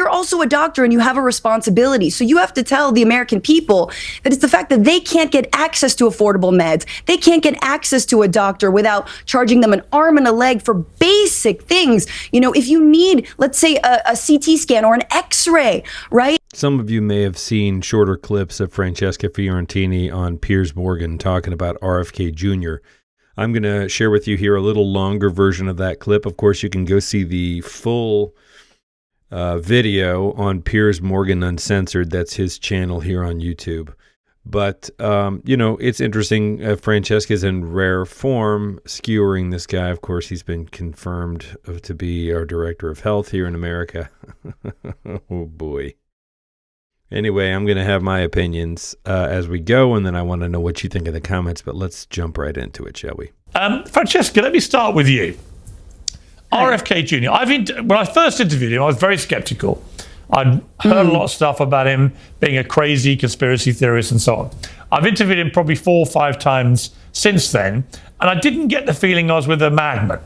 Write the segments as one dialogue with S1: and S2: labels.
S1: you're also a doctor and you have a responsibility. So you have to tell the American people that it's the fact that they can't get access to affordable meds. They can't get access to a doctor without charging them an arm and a leg for basic things. You know, if you need, let's say, a CT scan or an X-ray, right?
S2: Some of you may have seen shorter clips of Francesca Fiorentini on Piers Morgan talking about RFK Jr. I'm going to share with you here a little longer version of that clip. Of course, you can go see the full video on Piers Morgan Uncensored. That's his channel here on YouTube. But, you know, it's interesting. Francesca's in rare form, skewering this guy. Of course, he's been confirmed to be our director of health here in America. Oh, boy. Anyway, I'm going to have my opinions as we go, and then I want to know what you think in the comments, but let's jump right into it, shall we?
S3: Francesca, let me start with you. RFK Jr. When I first interviewed him, I was very skeptical. I'd heard a lot of stuff about him being a crazy conspiracy theorist and so on. I've interviewed him probably 4 or 5 times since then, and I didn't get the feeling I was with a madman.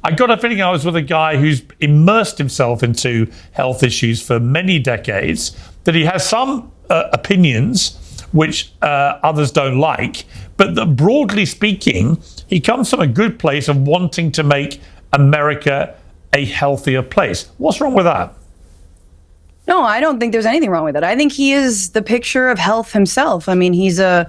S3: I got a feeling I was with a guy who's immersed himself into health issues for many decades, that he has some opinions which others don't like, but that broadly speaking, he comes from a good place of wanting to make America a healthier place. What's wrong with that?
S1: No, I don't think there's anything wrong with it. I think he is the picture of health himself. I mean, he's a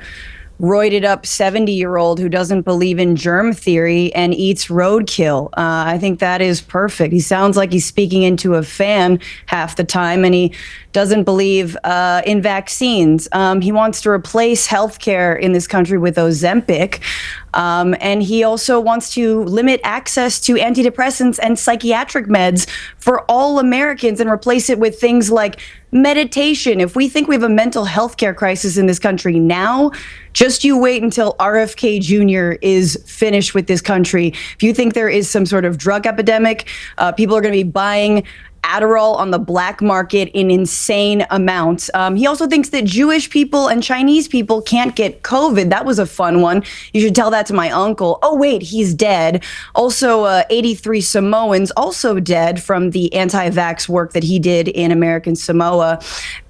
S1: roided up 70-year-old who doesn't believe in germ theory and eats roadkill. I think that is perfect. He sounds like he's speaking into a fan half the time, and he doesn't believe in vaccines. He wants to replace healthcare in this country with Ozempic. And he also wants to limit access to antidepressants and psychiatric meds for all Americans and replace it with things like meditation. If we think we have a mental health care crisis in this country now, just you wait until RFK Jr. is finished with this country. If you think there is some sort of drug epidemic, people are going to be buying Adderall on the black market in insane amounts. He also thinks that Jewish people and Chinese people can't get COVID. That was a fun one. You should tell that to my uncle. Oh, wait, he's dead. Also, 83 Samoans also dead from the anti-vax work that he did in American Samoa.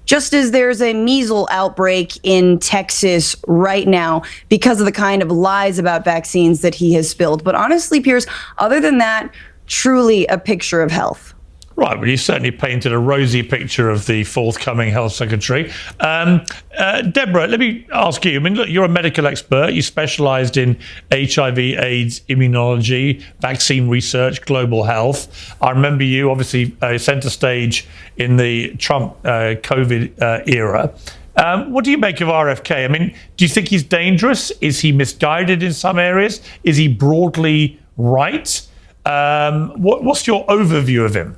S1: Just as there's a measles outbreak in Texas right now because of the kind of lies about vaccines that he has spilled. But honestly, Piers, other than that, truly a picture of health.
S3: Right, well, you certainly painted a rosy picture of the forthcoming health secretary. Deborah, let me ask you, I mean, look, you're a medical expert. You specialized in HIV, AIDS, immunology, vaccine research, global health. I remember you obviously center stage in the Trump COVID era. What do you make of RFK? I mean, do you think he's dangerous? Is he misguided in some areas? Is he broadly right? What's your overview of him?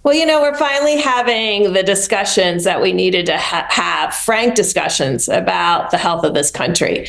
S4: Well, you know, we're finally having the discussions that we needed to have, frank discussions about the health of this country.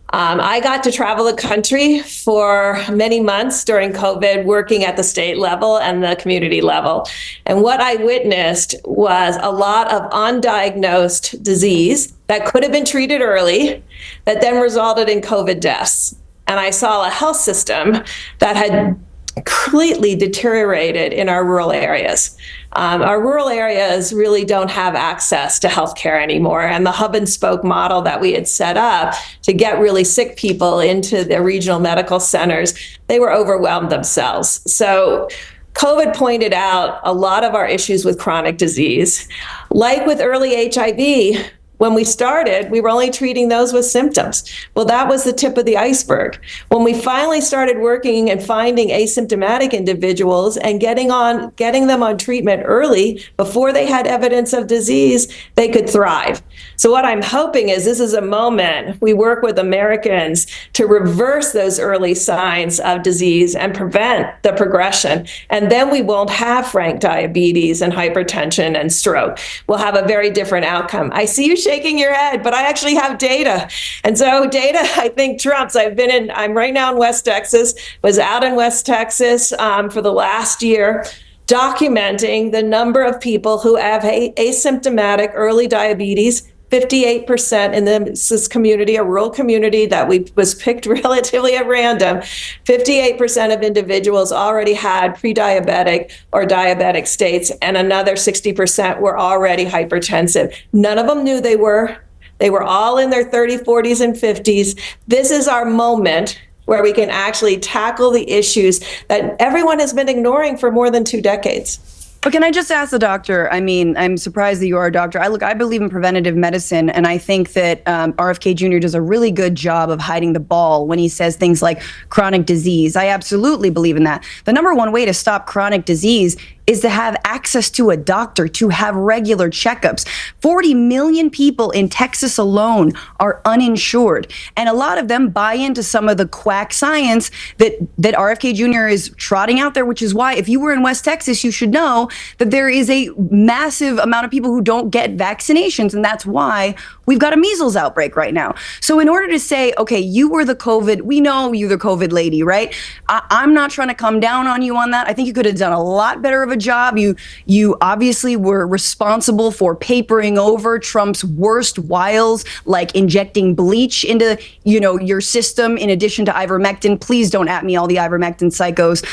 S4: I got to travel the country for many months during COVID, working at the state level and the community level. And what I witnessed was a lot of undiagnosed disease that could have been treated early, that then resulted in COVID deaths. And I saw a health system that had completely deteriorated in our rural areas. Our rural areas really don't have access to healthcare anymore. And the hub and spoke model that we had set up to get really sick people into the regional medical centers, they were overwhelmed themselves. So COVID pointed out a lot of our issues with chronic disease. Like with early HIV, when we started, we were only treating those with symptoms. Well, that was the tip of the iceberg. When we finally started working and finding asymptomatic individuals and getting them on treatment early before they had evidence of disease, they could thrive. So what I'm hoping is this is a moment we work with Americans to reverse those early signs of disease and prevent the progression. And then we won't have frank diabetes and hypertension and stroke. We'll have a very different outcome. I see you shaking your head, but I actually have data. And so data, I think, trumps. I'm right now in West Texas, was out in West Texas for the last year, documenting the number of people who have asymptomatic early diabetes. 58% in this community, a rural community that was picked relatively at random, 58% of individuals already had pre-diabetic or diabetic states, and another 60% were already hypertensive. None of them knew they were. They were all in their 30s, 40s, and 50s. This is our moment where we can actually tackle the issues that everyone has been ignoring for more than 2 decades.
S1: But can I just ask the doctor? I mean, I'm surprised that you are a doctor. I believe in preventative medicine, and I think that RFK Jr. does a really good job of hiding the ball when he says things like chronic disease. I absolutely believe in that. The number one way to stop chronic disease is to have access to a doctor, to have regular checkups. 40 million people in Texas alone are uninsured. And a lot of them buy into some of the quack science that RFK Jr. is trotting out there, which is why if you were in West Texas, you should know that there is a massive amount of people who don't get vaccinations. And that's why we've got a measles outbreak right now. So in order to say, okay, you were the COVID, we know you're the COVID lady, right? I'm not trying to come down on you on that. I think you could have done a lot better of a job. You obviously were responsible for papering over Trump's worst wiles, like injecting bleach into, your system in addition to ivermectin. Please don't at me, all the ivermectin psychos.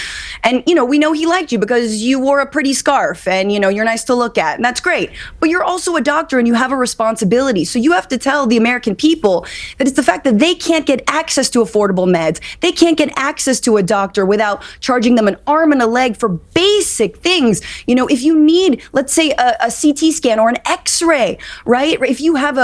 S1: And, we know he liked you because you wore a pretty scarf and, you're nice to look at. And that's great. But you're also a doctor and you have a responsibility. So you have to tell the American people that it's the fact that they can't get access to affordable meds. They can't get access to a doctor without charging them an arm and a leg for basic things. If you need, let's say, a CT scan or an X-ray, right? If you have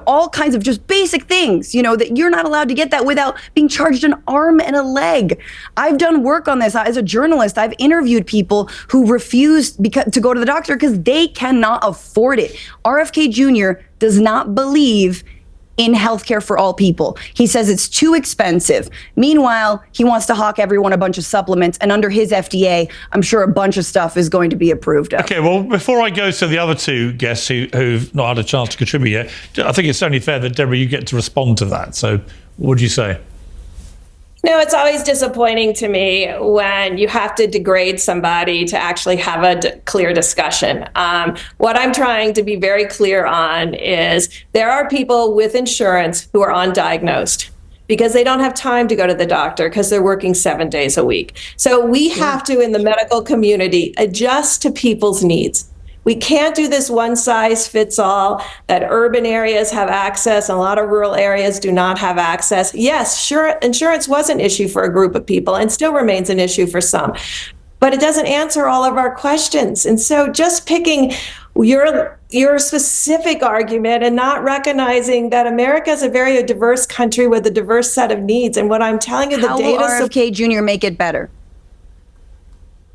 S1: all kinds of just basic things, that you're not allowed to get that without being charged an arm and a leg. I've done work on this as a journalist. I've interviewed people who refused to go to the doctor because they cannot afford it. RFK Jr. does not believe in healthcare for all people. He says it's too expensive. Meanwhile, he wants to hawk everyone a bunch of supplements, and under his FDA, I'm sure a bunch of stuff is going to be approved of.
S3: Okay, well, before I go to the other two guests who've not had a chance to contribute yet, I think it's only fair that, Deborah, you get to respond to that. So what would you say?
S4: No, it's always disappointing to me when you have to degrade somebody to actually have a clear discussion. What I'm trying to be very clear on is there are people with insurance who are undiagnosed because they don't have time to go to the doctor because they're working 7 days a week. So we have to, in the medical community, adjust to people's needs. We can't do this one size fits all, that urban areas have access and a lot of rural areas do not have access. Yes, sure, insurance was an issue for a group of people and still remains an issue for some, but it doesn't answer all of our questions. And so just picking your specific argument and not recognizing that America is a very diverse country with a diverse set of needs. And what I'm telling you,
S1: How will RFK Jr. make it better?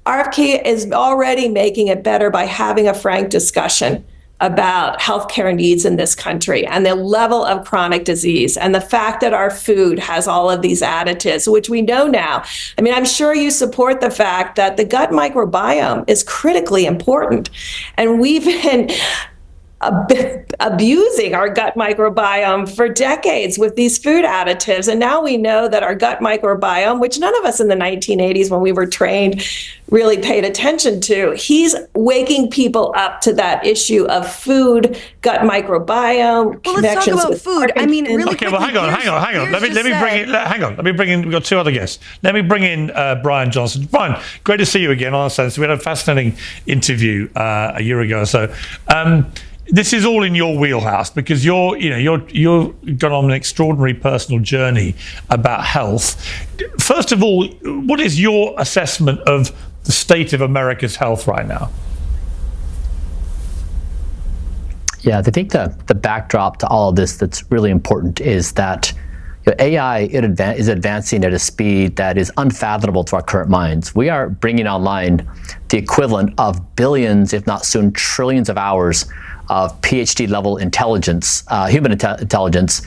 S4: RFK is already making it better by having a frank discussion about healthcare needs in this country and the level of chronic disease and the fact that our food has all of these additives, which we know now. I mean, I'm sure you support the fact that the gut microbiome is critically important. And we've been abusing our gut microbiome for decades with these food additives. And now we know that our gut microbiome, which none of us in the 1980s when we were trained really paid attention to, he's waking people up to that issue of food, gut microbiome,
S1: well, let's talk about food. I mean, really
S3: okay, well, hang on. Let me bring in, we've got two other guests. Let me bring in Brian Johnson. Brian, great to see you again on our sense. We had a fascinating interview a year ago or so. This is all in your wheelhouse because you've gone on an extraordinary personal journey about health. First of all, what is your assessment of the state of America's health right now?
S5: Yeah, I think the backdrop to all of this that's really important is that AI is advancing at a speed that is unfathomable to our current minds. We are bringing online the equivalent of billions, if not soon trillions of hours of PhD level intelligence, human intelligence,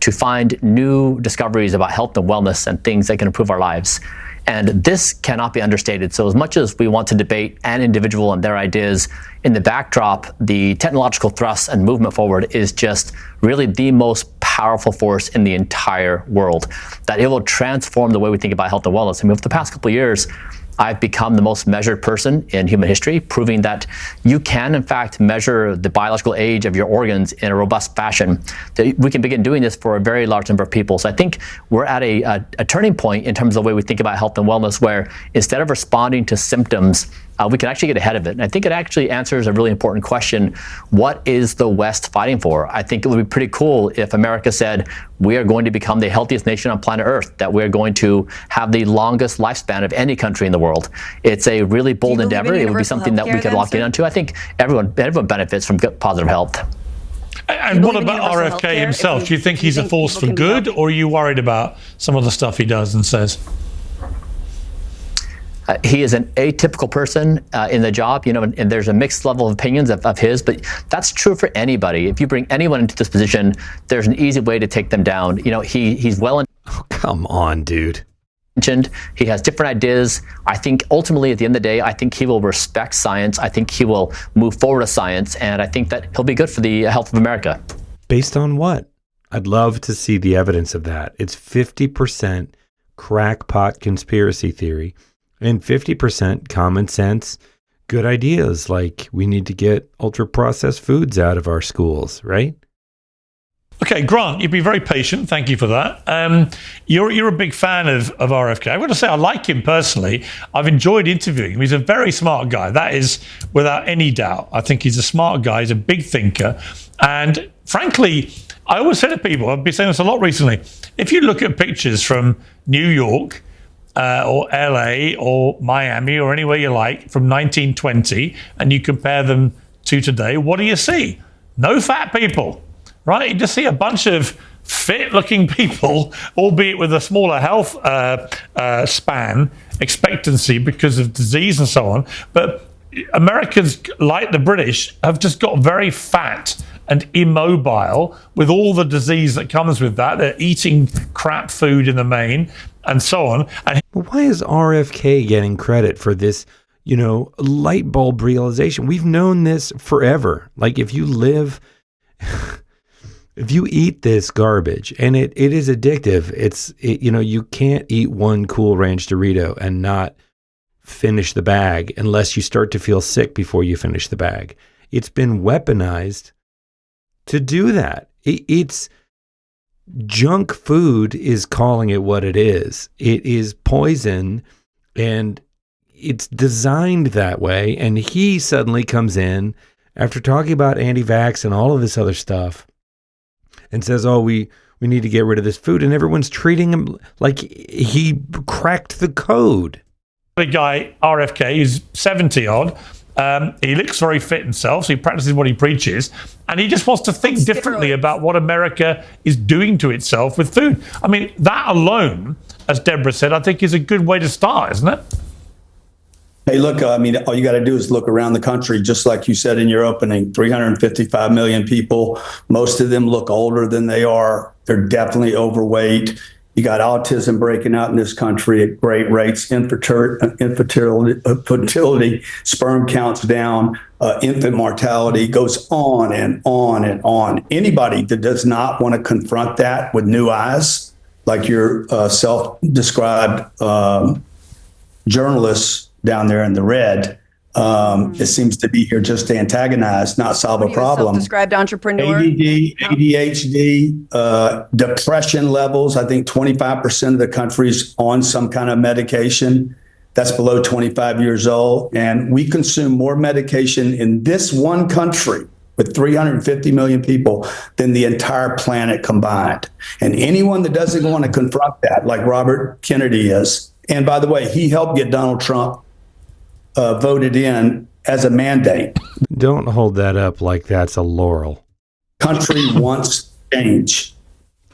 S5: to find new discoveries about health and wellness and things that can improve our lives. And this cannot be understated. So as much as we want to debate an individual and their ideas, in the backdrop, the technological thrust and movement forward is just really the most powerful force in the entire world, that it will transform the way we think about health and wellness. I mean, over the past couple of years, I've become the most measured person in human history, proving that you can, in fact, measure the biological age of your organs in a robust fashion. That we can begin doing this for a very large number of people. So I think we're at a turning point in terms of the way we think about health and wellness, where instead of responding to symptoms, we can actually get ahead of it. And I think it actually answers a really important question. What is the West fighting for? I think it would be pretty cool if America said, we are going to become the healthiest nation on planet Earth, that we're going to have the longest lifespan of any country in the world. It's a really bold endeavor. It would be something that we could lock in onto. I think everyone benefits from positive health.
S3: And what about RFK himself? Do you think he's a force for good, or are you worried about some of the stuff he does and says?
S5: He is an atypical person in the job, and there's a mixed level of opinions of his, but that's true for anybody. If you bring anyone into this position, there's an easy way to take them down. He's well
S2: Oh, come on, dude.
S5: intentioned. He has different ideas. I think ultimately, at the end of the day, I think he will respect science. I think he will move forward with science, and I think that he'll be good for the health of America.
S2: Based on what? I'd love to see the evidence of that. It's 50% crackpot conspiracy theory and 50% common sense, good ideas like we need to get ultra-processed foods out of our schools, right?
S3: Okay, Grant, you've been very patient. Thank you for that. You're a big fan of RFK. I've got to say, I like him personally. I've enjoyed interviewing him. He's a very smart guy. That is without any doubt. I think he's a smart guy. He's a big thinker. And frankly, I always say to people, I've been saying this a lot recently, if you look at pictures from New York or LA or Miami or anywhere you like from 1920 and you compare them to today, what do you see? No fat people. Right, you just see a bunch of fit-looking people, albeit with a smaller health span expectancy because of disease and so on. But Americans, like the British, have just got very fat and immobile with all the disease that comes with that. They're eating crap food in the main and so on. And
S2: why is RFK getting credit for this, light bulb realization? We've known this forever. Like if you live... If you eat this garbage, and it is addictive, you can't eat one Cool Ranch Dorito and not finish the bag unless you start to feel sick before you finish the bag. It's been weaponized to do that. It's junk food is calling it what it is. It is poison, and it's designed that way. And he suddenly comes in after talking about anti-vax and all of this other stuff and says, oh, we need to get rid of this food. And everyone's treating him like he cracked the code.
S3: The guy, RFK, who's 70-odd, he looks very fit himself, so he practices what he preaches, and he just wants to think differently about what America is doing to itself with food. I mean, that alone, as Deborah said, I think is a good way to start, isn't it?
S6: Hey, look, all you got to do is look around the country, just like you said in your opening, 355 million people. Most of them look older than they are. They're definitely overweight. You got autism breaking out in this country at great rates, infertility, sperm counts down, infant mortality goes on and on and on. Anybody that does not want to confront that with new eyes, like your self-described journalists down there in the red, it seems to be here just to antagonize, not solve a problem.
S1: Self-described entrepreneur.
S6: ADD, ADHD, depression levels. I think 25% of the country's on some kind of medication that's below 25 years old. And we consume more medication in this one country with 350 million people than the entire planet combined. And anyone that doesn't want to confront that, like Robert Kennedy is, and by the way, he helped get Donald Trump voted in as a mandate.
S2: Don't hold that up like that's a laurel.
S6: Country wants change.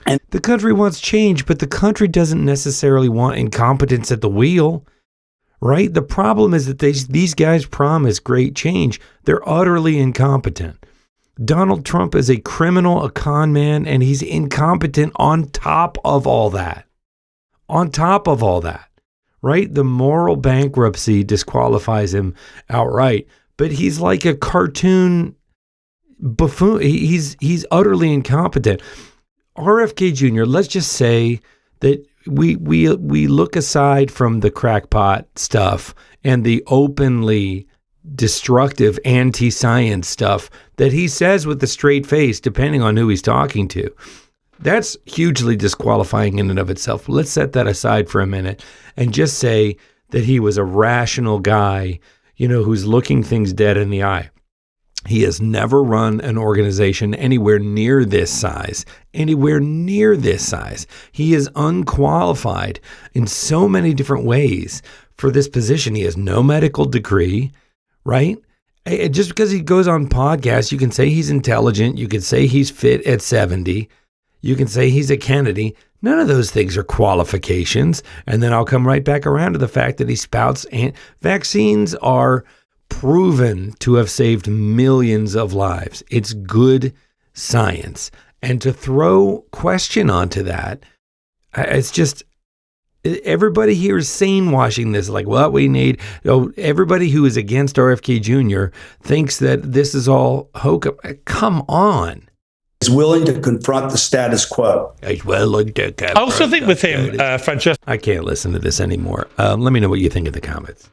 S2: And the country wants change, but the country doesn't necessarily want incompetence at the wheel, right? The problem is that these guys promise great change. They're utterly incompetent. Donald Trump is a criminal, a con man, and he's incompetent on top of all that. On top of all that. Right? The moral bankruptcy disqualifies him outright, but he's like a cartoon buffoon. He's utterly incompetent. RFK Jr., let's just say that we look aside from the crackpot stuff and the openly destructive anti-science stuff that he says with a straight face, depending on who he's talking to. That's hugely disqualifying in and of itself. Let's set that aside for a minute and just say that he was a rational guy, who's looking things dead in the eye. He has never run an organization anywhere near this size. He is unqualified in so many different ways for this position. He has no medical degree, right? Just because he goes on podcasts, you can say he's intelligent. You can say he's fit at 70. You can say he's a Kennedy. None of those things are qualifications. And then I'll come right back around to the fact that he spouts vaccines are proven to have saved millions of lives. It's good science. And to throw question onto that, it's just, everybody here is sane washing this. Like, what we need, everybody who is against RFK Jr. thinks that this is all hokum. Come on.
S6: Is willing to confront the status quo.
S3: I also think with him, Francesca.
S2: I can't listen to this anymore. Let me know what you think in the comments.